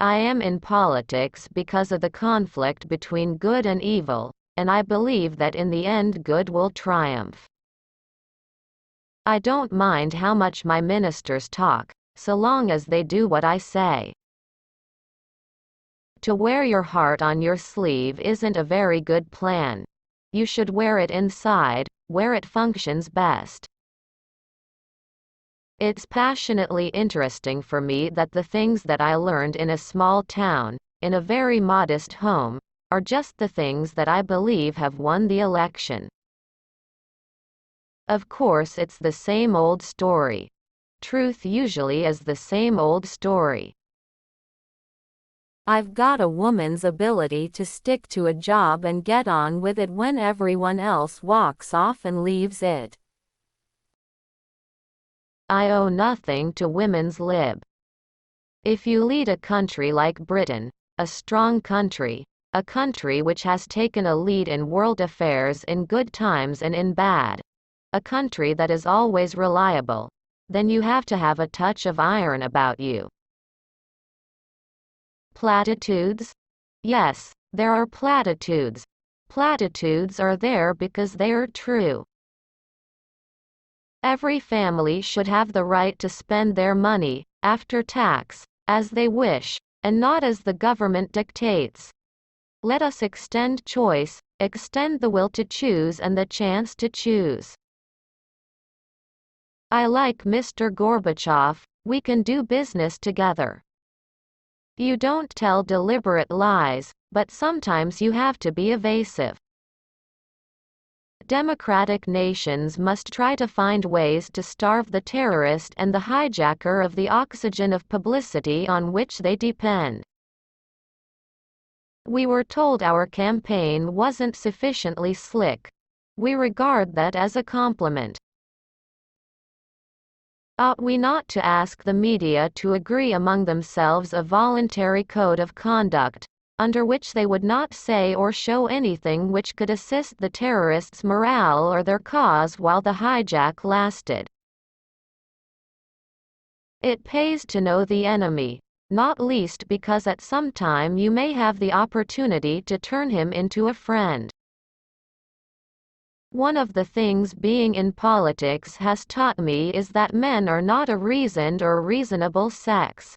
I am in politics because of the conflict between good and evil, and I believe that in the end good will triumph. I don't mind how much my ministers talk, so long as they do what I say. To wear your heart on your sleeve isn't a very good plan. You should wear it inside, where it functions best. It's passionately interesting for me that the things that I learned in a small town, in a very modest home, are just the things that I believe have won the election. Of course, it's the same old story. Truth usually is the same old story. I've got a woman's ability to stick to a job and get on with it when everyone else walks off and leaves it. I owe nothing to women's lib. If you lead a country like Britain, a strong country, a country which has taken a lead in world affairs in good times and in bad, a country that is always reliable, then you have to have a touch of iron about you. Platitudes? Yes, there are platitudes. Platitudes are there because they are true. Every family should have the right to spend their money, after tax, as they wish, and not as the government dictates. Let us extend choice, extend the will to choose and the chance to choose. I like Mr. Gorbachev, we can do business together. You don't tell deliberate lies, but sometimes you have to be evasive. Democratic nations must try to find ways to starve the terrorist and the hijacker of the oxygen of publicity on which they depend. We were told our campaign wasn't sufficiently slick. We regard that as a compliment. Ought we not to ask the media to agree among themselves a voluntary code of conduct, under which they would not say or show anything which could assist the terrorists' morale or their cause while the hijack lasted? It pays to know the enemy, not least because at some time you may have the opportunity to turn him into a friend. One of the things being in politics has taught me is that men are not a reasoned or reasonable sex.